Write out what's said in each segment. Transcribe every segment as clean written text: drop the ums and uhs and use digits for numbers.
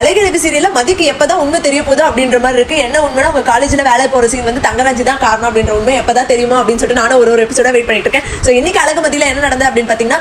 அழகிய சீரியல்ல மதிக்கு எப்பதான் உண்மை தெரிய போகுது அப்படின்ற மாதிரி இருக்கு. என்ன உண்மைனா உங்க காலேஜ்ல வேலை போற சீன் வந்து தங்கராஜ் தான் காரணம் அப்படின்ற உண்மை எப்பதான் தெரியுமா அப்படின்னு சொல்லிட்டு நானும் ஒரு எபிசோட வெயிட் பண்ணிட்டு இருக்கேன். சோ இன்னைக்கு அழகுமதியில என்ன நடந்தது அப்படின்னு பாத்தீங்கன்னா,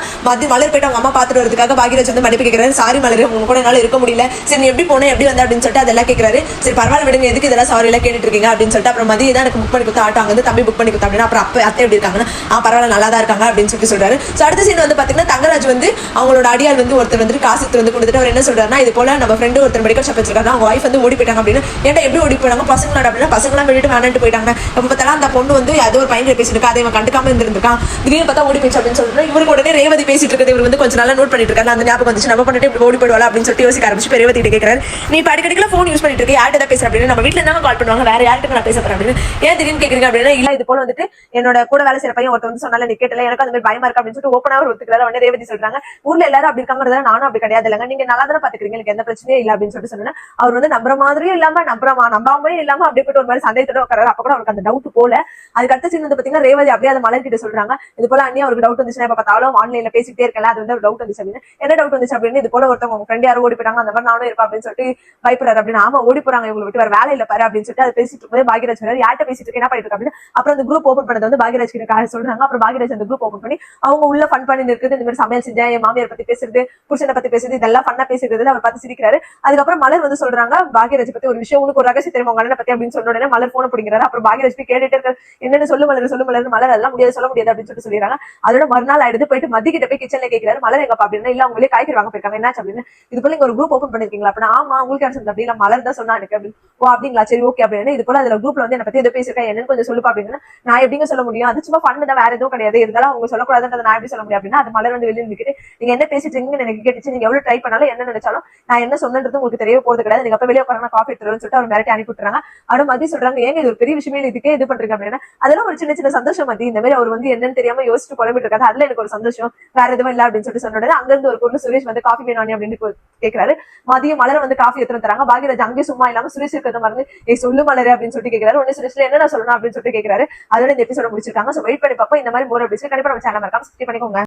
மலர் போயிட்டு அவங்க அம்மா பாத்துட்டு வரதுக்காக பாகியராஜ் வந்து மன்னிப்பு கேட்கிறாரு. சாரி மலர், உங்க கூட என்னால இருக்க முடியல, சரி நீ எப்படி போன எப்படி வந்த அப்படின்னு சொல்லிட்டு அதெல்லாம் கேட்கிறாரு. சரி பரவாயில்ல விடுங்க, எதுக்கு இதெல்லாம் சாரி எல்லாம் கேட்டுட்டு இருக்கீங்க அப்படின்னு சொல்லிட்டு அப்புறம் மதியம் தான் எனக்கு புக் பண்ணி கொடுத்தா ஆட்டோ, அங்க வந்து தம்பி புக் பண்ணி கொடுத்தா அப்படின்னா அப்புறம் அப்ப அத்தை எப்படி இருக்காங்கன்னா பரவாயில்ல நல்லா தான் இருக்காங்க அப்படின்னு சொல்லிட்டு சொல்றாரு. சோ அடுத்த சீன் வந்து பாத்தீங்கன்னா தங்கராஜ் வந்து அவங்களோட அடியால் வந்து ஒருத்தர் வந்து காசு வந்து கொடுத்துட்டு அவர் என்ன சொல்றாருன்னா, இது போல நம்ம ஃப்ரெண்டு ஒருத்தர் மெடிக்கல் ஷாப் வச்சிருக்காங்க, அவங்க வைஃப் வந்து ஓடி போயிட்டாங்க அப்படின்னு. ஏன்டா எப்படி ஓடி போயிட்டாங்க பசங்களோட அப்படின்னா பசங்களாம் விட்டுட்டு வேணாட்டு போயிட்டாங்க. அப்ப பார்த்தாலும் அந்த பொண்ணு வந்து ஏதோ ஒரு பையன் பேசிட்டு அதை இவன் கண்டுக்காம இருந்திருக்கான். திடீர்னு பார்த்தா ஓடி போயிடுச்சு அப்படின்னு சொல்லிட்டு இவருக்கு உடனே ரேவதி பேசிட்டு இருக்குது. இவர் வந்து கொஞ்சம் நல்லா நோட் பண்ணிட்டு இருக்காரு. அந்த ஞாபகம் வந்துச்சு, நம்ம பண்ணிட்டு இப்படி ஓடி போயிடுவாள் அப்படின்னு சொல்லிட்டு யோசிக்க ஆரம்பிச்சு ரேவதி கிட்ட கேட்கிறாரு, நீ படிக்கடிக்கல போன் யூஸ் பண்ணிட்டு இருக்க, யார்கிட்ட பேசுற அப்படின்னு. நம்ம வீட்டுல இருந்தாலும் கால் பண்ணுவாங்க, வேற யார்கிட்ட நான் பேச போறேன் அப்படின்னு. ஏன் திடீர்னு கேட்கறீங்க அப்படின்னா, இல்ல இது போல வந்துட்டு என்னோட கூட வேலை செய்யற பையன் ஒருத்தர் வந்து சொன்னால நீ கேட்டல, எனக்கு அந்த மாதிரி பயமா இருக்கு அப்படின்னு சொல்லிட்டு ஓப்பனா ஒத்துக்கிறாரு. உடனே ரேவதி சொல்றாங்க, ஊர்ல எல்லாரும் அப்படி இருக்காங்க, நானும் அப்படி கிடையாது இல்லங்க, நீங்க நல்லா தானே பாத்துக்கிறீங்க, எனக்கு எந்த பிரச்சனையும் இல்லை அப்படின்னு சொல்லிட்டு சொன்னா அவர் வந்து நம்புற மாதிரியும் இல்லாம நம்பாமலே இல்லாம அப்படியே போயிட்டு ஒரு மாதிரி சந்தேகத்தோட உட்காராரு. அப்ப கூட அவருக்கு அந்த டவுட் போல. அதுக்கு அடுத்த சீன் வந்து பாத்தீங்கன்னா ரேவதி அப்படியே அந்த மலர் கிட்ட சொல்றாங்க, இது போல அண்ணி அவருக்கு டவுட் வந்துச்சுன்னா இப்ப பார்த்தாலும் ஆன்லைன்ல பேசிட்டே இருக்கல, அது வந்து டவுட் வந்துச்சு அப்படின்னு. என்ன டவுட் வந்துச்சு அப்படின்னு, இது போல ஒருத்தவங்க உங்க ஃப்ரெண்ட் யாரும் ஓடி போயிட்டாங்க, அந்த மாதிரி நானும் இருப்பேன் அப்படின்னு சொல்லிட்டு பயப்படுறாரு அப்படின்னு. ஆமா ஓடி போறாங்க, இவங்களை விட்டு வேற வேலை இல்ல பாரு அப்படின்னு சொல்லிட்டு அதை பேசிட்டு இருக்கும்போது பாகியராஜ் யார்கிட்ட பேசிட்டு இருக்கு என்ன பண்ணிட்டு இருக்கு அப்படின்னு. அப்புறம் அந்த குரூப் ஓபன் பண்ணது வந்து பாகியராஜ் கிட்ட சொல்றாங்க. அப்புறம் பாகியராஜ் அந்த குரூப் ஓபன் பண்ணி அவங்க உள்ள ஃபன் பண்ணி இருக்குது, இந்த மாதிரி சமையல் செஞ்சேன், என் மாமியார் பத்தி பேசுறது, புருஷனை பத்தி பேசுறது, இதெல்லாம் ஃபன்னா பேசுறது அவர் பார்த்து சிரிக்கிறாரு. அதுக்கப்புறம் மலர் வந்து சொல்றாங்க, பாகியராஜ் பத்தி ஒரு விஷயம் உனக்கு ஒரு ரகசியம் தெரியும் உங்க அண்ணனை பத்தி அப்படின்னு சொன்ன உடனே மலர் போன பிடிக்கிறாரு. அப்புறம் பாகியராஜ் போய் கேட்டுட்டு இருக்காரு, என்னன்னு சொல்லு மலர் மலர் அதெல்லாம் முடியாது சொல்ல முடியாது அப்படின்னு சொல்லிட்டு சொல்லிடுறாங்க. அதோட மறுநாள் ஆயிடுது. போயிட்டு மதி கிட்ட போய் கிச்சன்ல கேட்கிறாரு, மலர் எங்கப்பா அப்படின்னா, இல்ல அவங்களே காய்கறி வாங்க போயிருக்காங்க, என்னாச்சு அப்படின்னு. இது போல இங்க ஒரு குரூப் ஓபன் பண்ணிருக்கீங்களா அப்படின்னா, ஆமா உங்களுக்கு யாரும் அப்படி இல்ல மலர் தான் சொன்னா எனக்கு அப்படின்னு. ஓ அப்படிங்களா, சரி ஓகே அப்படின்னு. இது போல அதுல குரூப்ல வந்து என்ன பத்தி எதை பேசிருக்கேன் என்னன்னு கொஞ்சம் சொல்லுப்பா அப்படின்னா, நான் எப்படிங்க சொல்ல முடியும், அது சும்மா ஃபன் தான், வேற எதுவும் கிடையாது, இருந்தாலும் அவங்க சொல்லக்கூடாதுன்றதை நான் எப்படி சொல்ல முடியும் அப்படின்னா. அது மலர் வந்து வெளியே நிக்கிட்டு, நீங்க என்ன பேசிட்டு இருக்கீங்கன்னு எனக்கு கேட்டுச்சு, நீங்க எவ்வளவு ட்ரை பண்ணாலும் என்ன நினைச்சாலும் நான் என்ன சொன்னது உங்களுக்கு தெரிய போறது கிடையாது, நீங்க அப்ப வெளியே போறாங்க காஃபி எடுத்துருன்னு சொல்லிட்டு அவர் மிரட்டி அனுப்பி விட்டுறாங்க. அவரும் மதி சொல்றாங்க, ஏங்க இது ஒரு பெரிய விஷயமே இதுக்கே இது பண்றீங்க அப்படின்னா, அதெல்லாம் ஒரு சின்ன சின்ன சந்தோஷம் மதி, இந்த மாதிரி அவர் வந்து என்னன்னு தெரியாம யோசிச்சு குழம்பிட்டு இருக்காரு, அதுல எனக்கு ஒரு சந்தோஷம், வேற எதுவும் இல்ல அப்படின்னு சொல்லிட்டு சொன்னோட அங்க இருந்து ஒரு பொண்ணு சுரேஷ் வந்து காஃபி வேணும் அப்படின்னு கேட்கிறாரு. மதியம் மலர் வந்து காஃபி எடுத்து தராங்க. பாகியராஜ் அங்கே சும்மா இல்லாம சுரேஷ் இருக்கிறத மறந்து சொல்லு மலர் அப்படின்னு சொல்லிட்டு கேட்கிறாரு. உடனே சுரேஷ்ல என்ன சொல்லணும் அப்படின்னு சொல்லிட்டு கேட்கிறாரு. அதோட இந்த எபிசோட முடிச்சிருக்காங்க. சோ வெயிட் பண்ணி பார்ப்போம். இந்த மாதிரி மோர் எபிசோட் கண்டிப்பா நம்ம சேனல் மறக்காம சப்ஸ்கிரைப் பண்ணிக்கோங்க.